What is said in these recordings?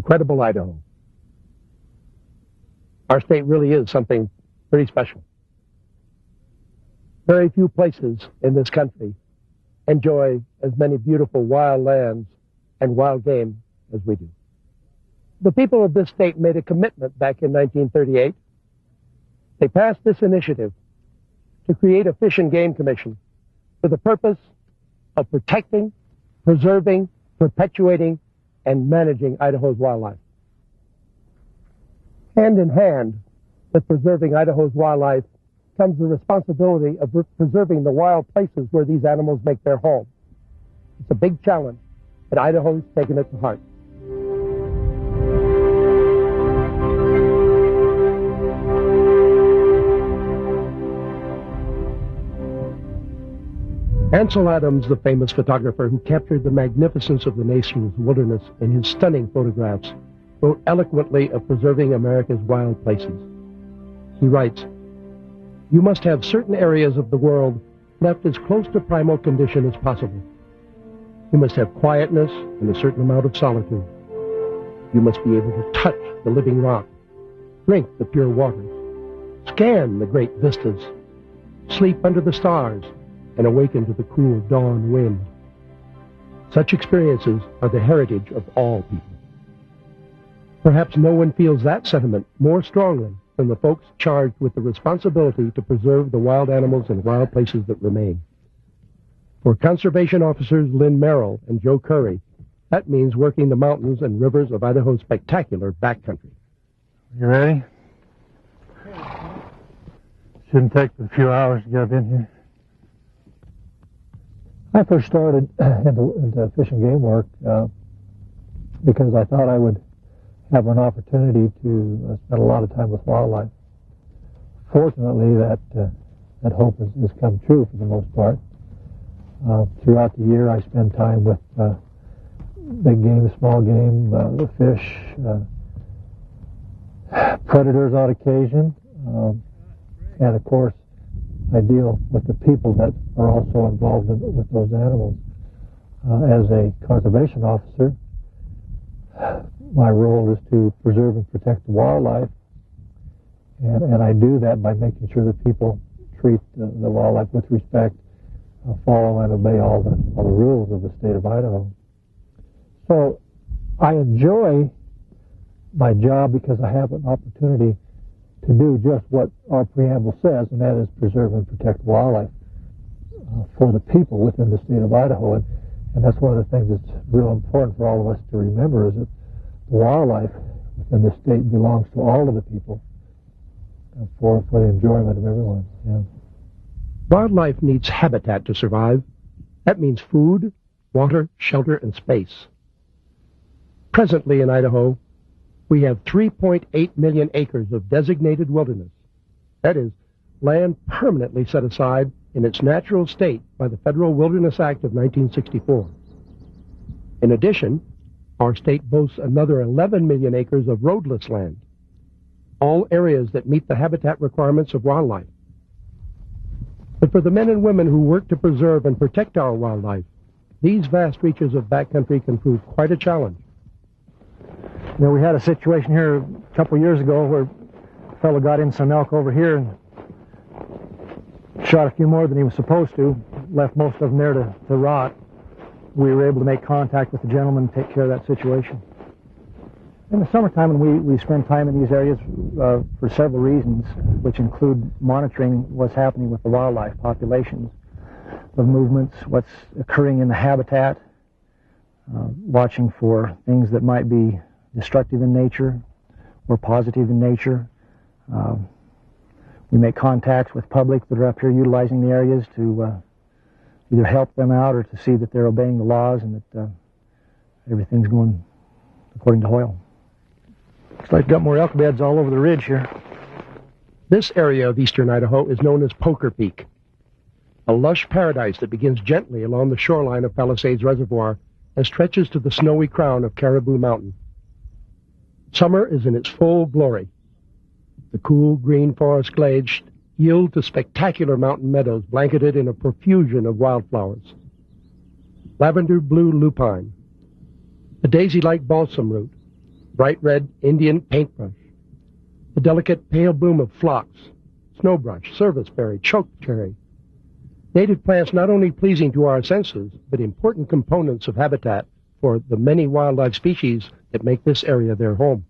Incredible Idaho. Our state really is something pretty special. Very few places in this country enjoy as many beautiful wild lands and wild game as we do. The people of this state made a commitment back in 1938. They passed this initiative to create a Fish and Game Commission for the purpose of protecting, preserving, perpetuating, and managing Idaho's wildlife. Hand in hand with preserving Idaho's wildlife comes the responsibility of preserving the wild places where these animals make their home. It's a big challenge, but Idaho's taken it to heart. Ansel Adams, the famous photographer who captured the magnificence of the nation's wilderness in his stunning photographs, wrote eloquently of preserving America's wild places. He writes, "You must have certain areas of the world left as close to primal condition as possible. You must have quietness and a certain amount of solitude. You must be able to touch the living rock, drink the pure waters, scan the great vistas, sleep under the stars, and awaken to the cool dawn wind. Such experiences are the heritage of all people." Perhaps no one feels that sentiment more strongly than the folks charged with the responsibility to preserve the wild animals and wild places that remain. For conservation officers Lynn Merrill and Joe Curry, that means working the mountains and rivers of Idaho's spectacular backcountry. You ready? Shouldn't take a few hours to get in here. I first started into fish and game work because I thought I would have an opportunity to spend a lot of time with wildlife. Fortunately, that hope has come true for the most part. Throughout the year, I spend time with big game, small game, the fish, predators on occasion, and of course, I deal with the people that are also involved with those animals. As a conservation officer, my role is to preserve and protect the wildlife, and I do that by making sure that people treat the wildlife with respect, follow and obey all the rules of the state of Idaho. So I enjoy my job because I have an opportunity to do just what our preamble says, and that is preserve and protect wildlife for the people within the state of Idaho. And that's one of the things that's real important for all of us to remember, is that the wildlife within the state belongs to all of the people for the enjoyment of everyone. Yeah. Wildlife needs habitat to survive. That means food, water, shelter, and space. Presently in Idaho, we have 3.8 million acres of designated wilderness. That is, land permanently set aside in its natural state by the Federal Wilderness Act of 1964. In addition, our state boasts another 11 million acres of roadless land, all areas that meet the habitat requirements of wildlife. But for the men and women who work to preserve and protect our wildlife, these vast reaches of backcountry can prove quite a challenge. You know, we had a situation here a couple of years ago where a fellow got in some elk over here and shot a few more than he was supposed to, left most of them there to rot. We were able to make contact with the gentleman and take care of that situation. In the summertime, when we spend time in these areas for several reasons, which include monitoring what's happening with the wildlife populations, the movements, what's occurring in the habitat, watching for things that might be destructive in nature or positive in nature. We make contacts with public that are up here utilizing the areas to either help them out or to see that they're obeying the laws and that everything's going according to Hoyle. Looks like got more elk beds all over the ridge here. This area of eastern Idaho is known as Poker Peak, a lush paradise that begins gently along the shoreline of Palisades Reservoir and stretches to the snowy crown of Caribou Mountain. Summer is in its full glory. The cool green forest glades yield to spectacular mountain meadows blanketed in a profusion of wildflowers. Lavender blue lupine, a daisy-like balsam root, bright red Indian paintbrush, the delicate pale bloom of phlox, snowbrush, serviceberry, chokecherry. Native plants not only pleasing to our senses, but important components of habitat for the many wildlife species that make this area their home.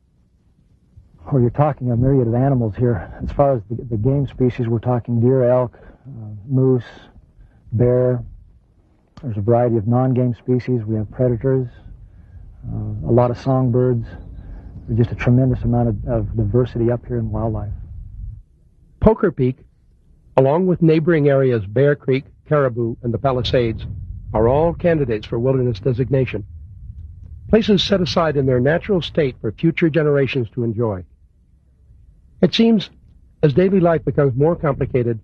Oh, you're talking a myriad of animals here. As far as the game species, we're talking deer, elk, moose, bear. There's a variety of non-game species. We have predators, a lot of songbirds. There's just a tremendous amount of diversity up here in wildlife. Poker Peak, along with neighboring areas Bear Creek, Caribou, and the Palisades, are all candidates for wilderness designation. Places set aside in their natural state for future generations to enjoy. It seems, as daily life becomes more complicated,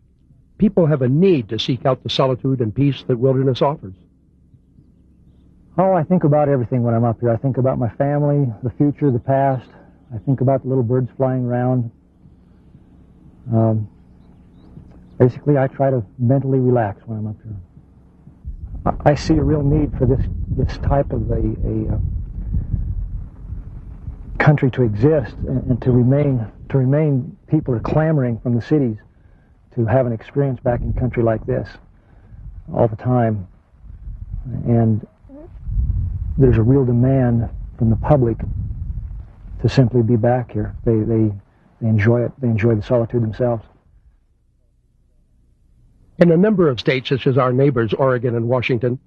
people have a need to seek out the solitude and peace that wilderness offers. Oh, I think about everything when I'm up here. I think about my family, the future, the past. I think about the little birds flying around. Basically, I try to mentally relax when I'm up here. I see a real need for this type of a country to exist and to remain. People are clamoring from the cities to have an experience back in country like this all the time, and there's a real demand from the public to simply be back here. They enjoy it. They enjoy the solitude themselves. In a number of states, such as our neighbors, Oregon and Washington,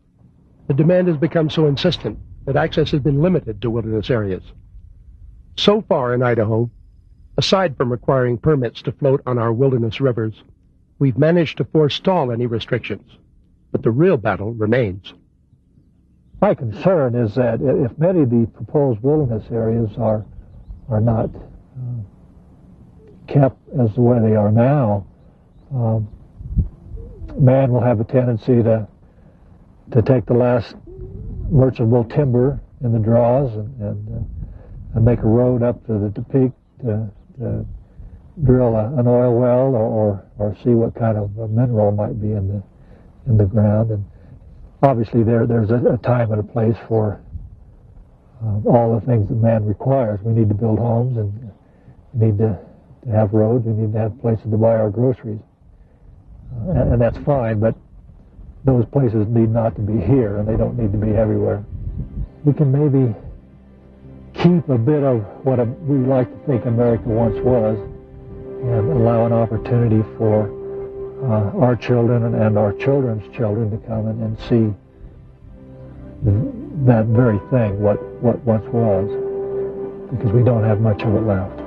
the demand has become so insistent that access has been limited to wilderness areas. So far in Idaho, aside from requiring permits to float on our wilderness rivers, we've managed to forestall any restrictions, but the real battle remains. My concern is that if many of the proposed wilderness areas are not kept as the way they are now, man will have a tendency to take the last merchantable timber in the draws and make a road up to the peak to drill an oil well or see what kind of mineral might be in the ground. And obviously there's a time and a place for all the things that man requires. We need to build homes, and we need to have roads. We need to have places to buy our groceries. And that's fine, but those places need not to be here, and they don't need to be everywhere. We can maybe keep a bit of what we like to think America once was, and allow an opportunity for our children and our children's children to come and see that very thing, what once was, because we don't have much of it left.